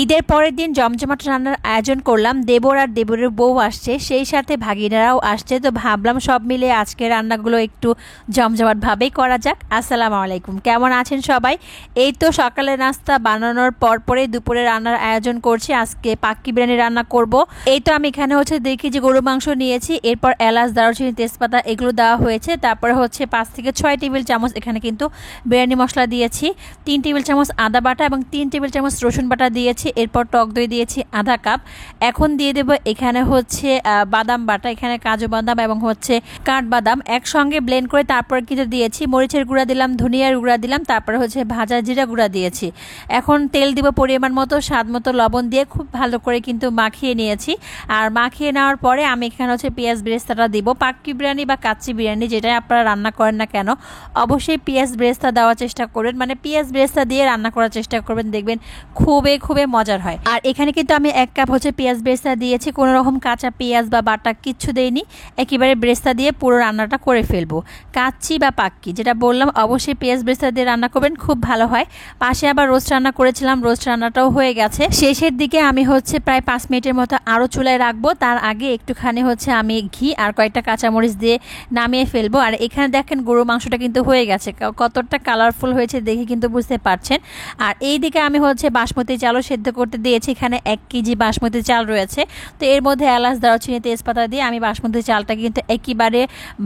ঈদের পরের দিন জমজমাট রান্নার আয়োজন করলাম। দেবর আর দেবরের বউ আসছে, সেই সাথে ভাগিনারাও আসছে। তো ভাবলাম সব মিলে আজকে রান্নাগুলো একটু জমজমাট ভাবেই করা যাক। আসসালামু আলাইকুম, কেমন আছেন সবাই? এই তো সকালে নাস্তা বানানোর পরে দুপুরে রান্নার আয়োজন করছি। আজকে পাক্কি বিরিয়ানি রান্না করব। এই তো আমি এখানে দেখি যে গরু মাংস নিয়েছি, এরপর এলাচ, দারুচিনি, তেজপাতা এগুলো দেওয়া হয়েছে। তারপরে 5 থেকে 6 টেবিল চামচ এখানে কিন্তু বিরিয়ানি মশলা দিয়েছি, 3 টেবিল চামচ আদা বাটা এবং 3 টেবিল চামচ রসুন বাটা দিয়েছি। এরপর টক দই দিয়েছি আধা কাপ। এখন দিয়ে দেব এখানে বাদাম বাটা, এখানে কাজু বাদাম এবং কাঠবাদাম একসঙ্গে ব্লেন্ড করে তারপর কিন্তু দিয়েছি মরিচের গুঁড়া দিলাম, ধনিয়ার গুঁড়া দিলাম, তারপরে ভাজা জিরা গুঁড়া দিয়েছি। এখন তেল দিব পরিমাণ মতো, স্বাদ মতো লবণ দিয়ে খুব ভালো করে কিন্তু মাখিয়ে নিয়েছি। আর মাখিয়ে নেওয়ার পরে আমি এখানে পেঁয়াজ বেরেস্তাটা দিব। পাক্কি বিরিয়ানি বা কাচ্চি বিরিয়ানি যেটাই আপনারা রান্না করেন না কেন, অবশ্যই পেঁয়াজ বেরেস্তা দেওয়ার চেষ্টা করবেন, মানে পেঁয়াজ বেরেস্তা দিয়ে রান্না করার চেষ্টা করবেন, দেখবেন খুবই মজার হয়। আর এখানে কিন্তু আমি 1 কাপ পেঁয়াজ বেরেস্তা দিয়েছি, কোনো রকম কাঁচা পেঁয়াজ বা বাটা কিচ্ছু দেইনি, একেবারে বেরেস্তা দিয়ে পুরো রান্নাটা করে ফেলবো। কাচ্চি বা পাক্কি যেটা বললাম, অবশ্যই পেঁয়াজ বেরেস্তা দিয়ে রান্না করবেন, খুব ভালো হয়। পাশে আবার রোস্ট রান্না করেছিলাম, রোস্ট রান্নাটাও হয়ে গেছে। শেষের দিকে আমি প্রায় 5 মিনিটের মতো আরও চুলায় রাখবো। তার আগে একটুখানি আমি ঘি আর কয়েকটা কাঁচামরিচ দিয়ে নামিয়ে ফেলবো। আর এখানে দেখেন গরু মাংসটা কিন্তু হয়ে গেছে, কতটা কালারফুল হয়েছে দেখে কিন্তু বুঝতে পারছেন। আর এই দিকে আমি বাসমতি চালও সেদ্ধ করতে দিয়েছি। এখানে 1 কেজি বাসমতি চাল রয়েছে। তো এর মধ্যে এলাচ, দারুচিনি, তেজপাতা দিয়ে আমি বাসমতি চালটা কিন্তু একেবারে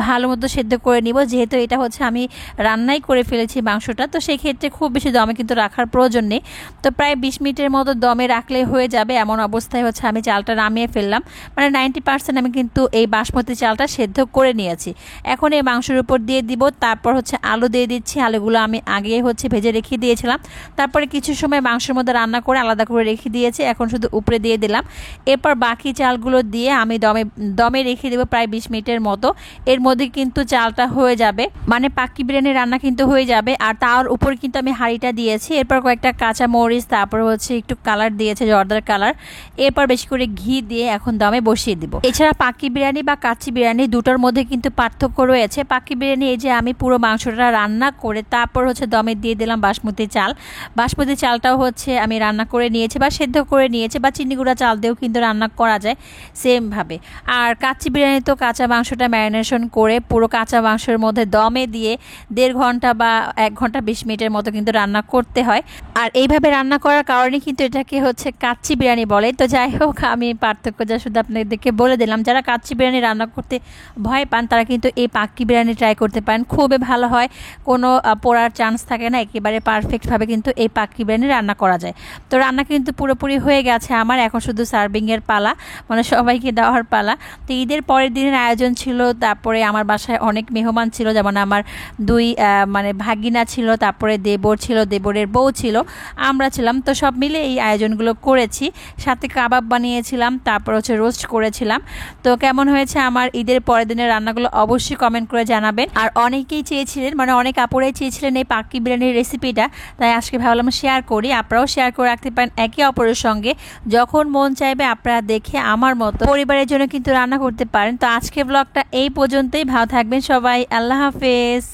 ভালো মতো সেদ্ধ করে নিব। যেহেতু এটা আমি রান্নাই করে ফেলেছি মাংসটা, তো সেই ক্ষেত্রে খুব বেশি দমে কিন্তু রাখার প্রয়োজন নেই। তো প্রায় 20 মিনিটের মতো দমে রাখলে হয়ে যাবে। এমন অবস্থায় আমি চালটা নামিয়ে ফেললাম, মানে 90% আমি কিন্তু এই বাসমতি চালটা সেদ্ধ করে নিয়েছি। এখন এই মাংসের উপর দিয়ে দিব। তারপর আলু দিয়ে দিচ্ছি। আলুগুলো আমি আগে ভেজে রেখে দিয়েছিলাম, তারপরে কিছু সময় মাংসের মধ্যে রান্না করে আলাদা করে রেখে দিয়েছি, এখন শুধু উপরে দিয়ে দিলাম। এরপর বাকি চালগুলো দিয়ে আমি দমে রেখে দেবো প্রায় 20 মিনিটের মতো। এর মধ্যে কিন্তু চালটা হয়ে যাবে, মানে পাক্কি বিরিয়ানি রান্না কিন্তু হয়ে যাবে। আর তার উপর কিন্তু আমি হাঁড়িটা দিয়েছি। এরপর কয়েকটা কাঁচা মরিচ, তারপর একটু কালার দিয়েছে, জর্দার কালার। এরপর বেশি করে ঘি দিয়ে এখন দমে বসিয়ে দিব। এছাড়া পাক্কি বিরিয়ানি বা কাচ্চি বিরিয়ানি দুটোর মধ্যে কিন্তু পার্থক্য রয়েছে। পাক্কি বিরিয়ানি এই যে আমি পুরো মাংসটা রান্না করে তারপর দমে দিয়ে দিলাম বাসমতি চাল। বাসমতি চালটাও আমি রান্না করে নিয়েছি বা সেদ্ধ করে নিয়েছি, বা চিনি গুঁড়া চাল দিয়েও কিন্তু রান্না করা যায় সেমভাবে। আর কাচ্চি বিরিয়ানি তো কাঁচা মাংসটা ম্যারিনেশন করে পুরো কাঁচা মাংসের মধ্যে দমে দিয়ে 1.5 ঘন্টা বা 1 ঘন্টা 20 মিনিটের মতো কিন্তু রান্না করতে হয়। আর এইভাবে রান্না করার কারণে কিন্তু এটাকে কাচ্চি বিরিয়ানি বলে। তো যাই হোক, আমি পার্থক্য যা শুধু আপনাদেরকে বলে দিলাম। যারা কাচ্চি বিরিয়ানি রান্না করতে ভয় পান তারা কিন্তু এই পাক্কি বিরিয়ানি ট্রাই করতে পারেন, খুবই ভালো হয়, কোনো পোড়ার চান্স থাকে না, একেবারে পারফেক্টভাবে কিন্তু এই পাক্কি বিরিয়ানি রান্না করা যায়। তো রান্না কিন্তু পুরোপুরি হয়ে গেছে আমার, এখন শুধু সার্ভিংয়ের পালা, মানে সবাইকে দেওয়ার পালা। তো ঈদের পরের দিনের আয়োজন ছিল, তারপরে আমার বাসায় অনেক মেহমান ছিল, যেমন আমার 2 ভাগিনা ছিল, তারপরে দেবর ছিল, দেবরের বউ ছিল, আমরা ছিলাম। তো সব মিলে এই আয়োজনগুলো করেছি, সাথে কাবাব বানিয়েছিলাম, তারপর রোস্ট করেছিলাম। তো কেমন হয়েছে আমার ঈদের পরের দিনের রান্নাগুলো অবশ্যই কমেন্ট করে জানাবেন। আর অনেকেই চেয়েছিলেন, মানে অনেক আপুরাই চেয়েছিলেন এই পাক্কি বিরিয়ানির রেসিপিটা, তাই আজকে ভাবলাম শেয়ার করি। আপনারাও শেয়ার করে রাখতে পারেন একে অপরের সঙ্গে, যখন মন চাইবে আপনারা দেখে আমার মতো পরিবারের জন্য কিন্তু রান্না করতে পারেন। তো আজকে ব্লগটা এই পর্যন্তই, ভালো থাকবেন সবাই, আল্লাহ হাফেজ।